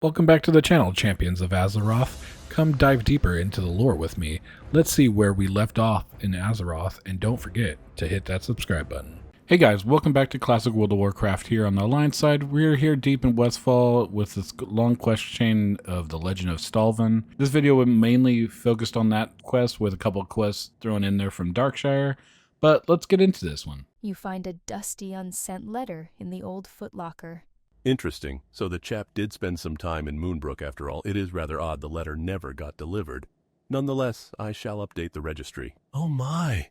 Welcome back to the channel, Champions of Azeroth. Come dive deeper into the lore with me. Let's see where we left off in Azeroth, and don't forget to hit that subscribe button. Hey guys, welcome back to Classic World of Warcraft here on the Alliance side. We're here deep in Westfall with this long quest chain of the Legend of Stalvin. This video mainly focused on that quest with a couple of quests thrown in there from Darkshire, but let's get into this one. You find a dusty, unsent letter in the old footlocker. Interesting. So the chap did spend some time in Moonbrook after all. It is rather odd the letter never got delivered. Nonetheless, I shall update the registry. Oh my!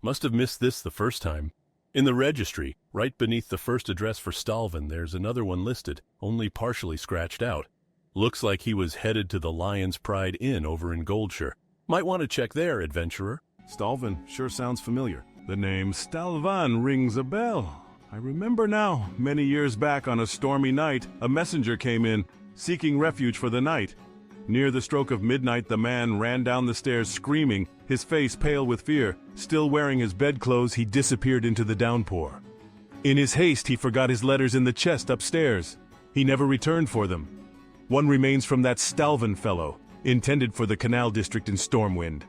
Must have missed this the first time. In the registry, right beneath the first address for Stalvin, there's another one listed, only partially scratched out. Looks like he was headed to the Lion's Pride Inn over in Goldshire. Might want to check there, adventurer. Stalvin sure sounds familiar. The name Stalvan rings a bell. I remember now, many years back on a stormy night, a messenger came in, seeking refuge for the night. Near the stroke of midnight, the man ran down the stairs screaming, his face pale with fear. Still wearing his bedclothes, he disappeared into the downpour. In his haste, he forgot his letters in the chest upstairs. He never returned for them. One remains from that Stalvan fellow, intended for the Canal District in Stormwind.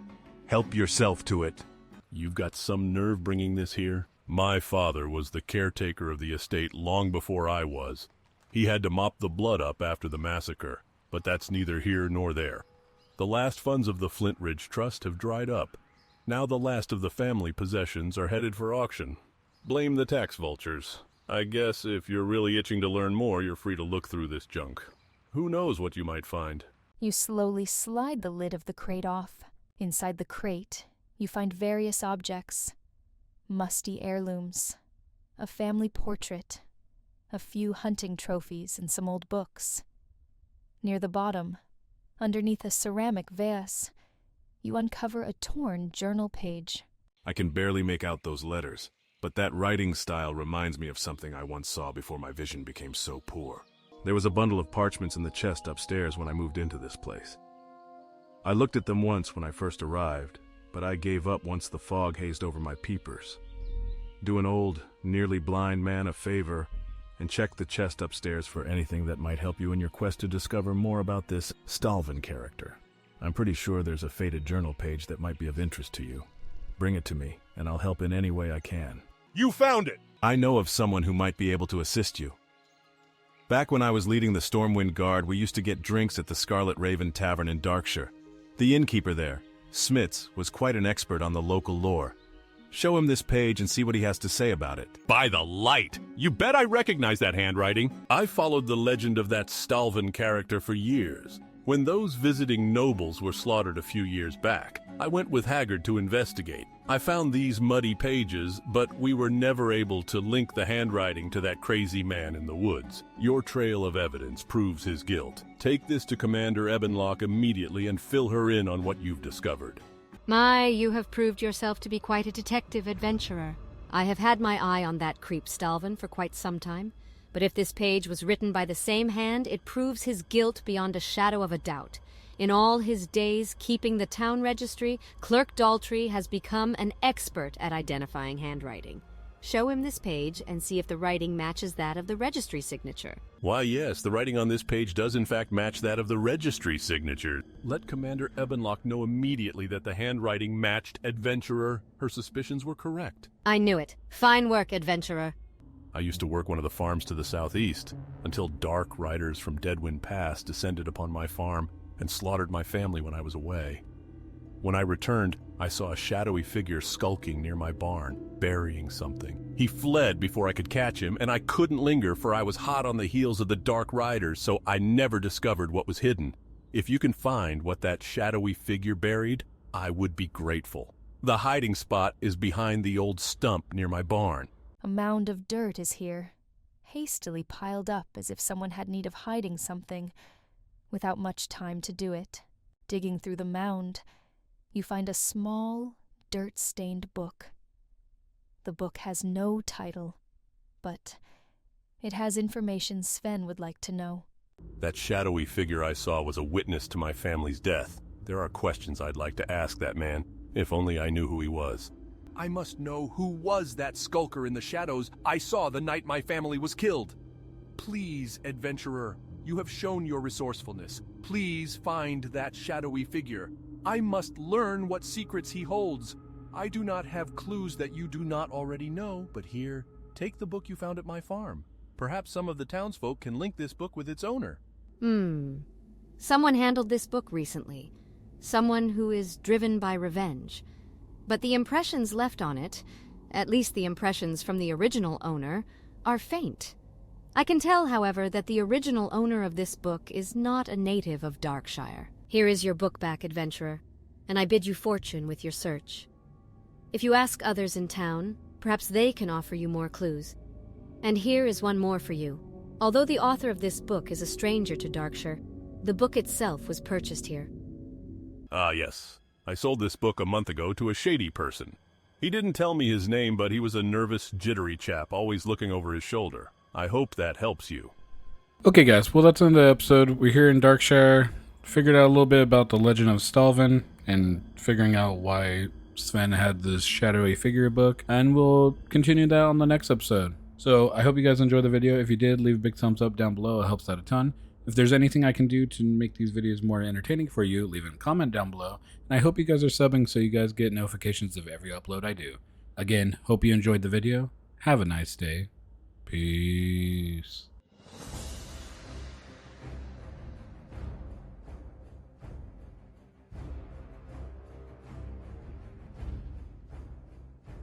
Help yourself to it. You've got some nerve bringing this here. My father was the caretaker of the estate long before I was. He had to mop the blood up after the massacre, but that's neither here nor there. The last funds of the Flint Ridge Trust have dried up. Now the last of the family possessions are headed for auction. Blame the tax vultures. I guess if you're really itching to learn more, you're free to look through this junk. Who knows what you might find? You slowly slide the lid of the crate off. Inside the crate, you find various objects. Musty heirlooms, a family portrait, a few hunting trophies, and some old books. Near the bottom, underneath a ceramic vase, you uncover a torn journal page. I can barely make out those letters, but that writing style reminds me of something I once saw before my vision became so poor. There was a bundle of parchments in the chest upstairs when I moved into this place. I looked at them once when I first arrived, but I gave up once the fog hazed over my peepers. Do an old, nearly blind man a favor and check the chest upstairs for anything that might help you in your quest to discover more about this Stalvin character. I'm pretty sure there's a faded journal page that might be of interest to you. Bring it to me, and I'll help in any way I can. You found it! I know of someone who might be able to assist you. Back when I was leading the Stormwind Guard, we used to get drinks at the Scarlet Raven Tavern in Darkshire. The innkeeper there, Smits, was quite an expert on the local lore. Show him this page and see what he has to say about it. By the light! You bet I recognize that handwriting. I followed the legend of that Stalvin character for years. When those visiting nobles were slaughtered a few years back, I went with Haggard to investigate. I found these muddy pages, but we were never able to link the handwriting to that crazy man in the woods. Your trail of evidence proves his guilt. Take this to Commander Ebbenlock immediately and fill her in on what you've discovered. My, you have proved yourself to be quite a detective adventurer. I have had my eye on that creep Stalvin for quite some time, but if this page was written by the same hand, it proves his guilt beyond a shadow of a doubt. In all his days keeping the town registry, Clerk Daltrey has become an expert at identifying handwriting. Show him this page and see if the writing matches that of the registry signature. Why, yes, the writing on this page does in fact match that of the registry signature. Let Commander Ebbenlock know immediately that the handwriting matched, adventurer. Her suspicions were correct. I knew it. Fine work, adventurer. I used to work one of the farms to the southeast, until dark riders from Deadwind Pass descended upon my farm and slaughtered my family when I was away. When I returned, I saw a shadowy figure skulking near my barn, burying something. He fled before I could catch him, and I couldn't linger for I was hot on the heels of the Dark Riders, so I never discovered what was hidden. If you can find what that shadowy figure buried, I would be grateful. The hiding spot is behind the old stump near my barn. A mound of dirt is here, hastily piled up as if someone had need of hiding something, without much time to do it. Digging through the mound, you find a small, dirt-stained book. The book has no title, but it has information Sven would like to know. That shadowy figure I saw was a witness to my family's death. There are questions I'd like to ask that man, if only I knew who he was. I must know who was that skulker in the shadows I saw the night my family was killed. Please, adventurer, You have shown your resourcefulness. Please find that shadowy figure. I must learn what secrets he holds. I do not have clues that you do not already know, but here, take the book you found at my farm. Perhaps some of the townsfolk can link this book with its owner. Someone handled this book recently. Someone who is driven by revenge. But the impressions left on it, at least the impressions from the original owner, are faint. I can tell, however, that the original owner of this book is not a native of Darkshire. Here is your book back, adventurer, and I bid you fortune with your search. If you ask others in town, perhaps they can offer you more clues. And here is one more for you. Although the author of this book is a stranger to Darkshire, the book itself was purchased here. Ah, yes. I sold this book a month ago to a shady person. He didn't tell me his name, but he was a nervous, jittery chap, always looking over his shoulder. I hope that helps you. Okay, guys, well, that's the end of the episode. We're here in Darkshire, figured out a little bit about the legend of Stalvin, and figuring out why Sven had this shadowy figure book, and we'll continue that on the next episode. So I hope you guys enjoyed the video. If you did, leave a big thumbs up down below. It helps out a ton. If there's anything I can do to make these videos more entertaining for you, leave a comment down below. And I hope you guys are subbing so you guys get notifications of every upload I do. Again, hope you enjoyed the video. Have a nice day. Peace.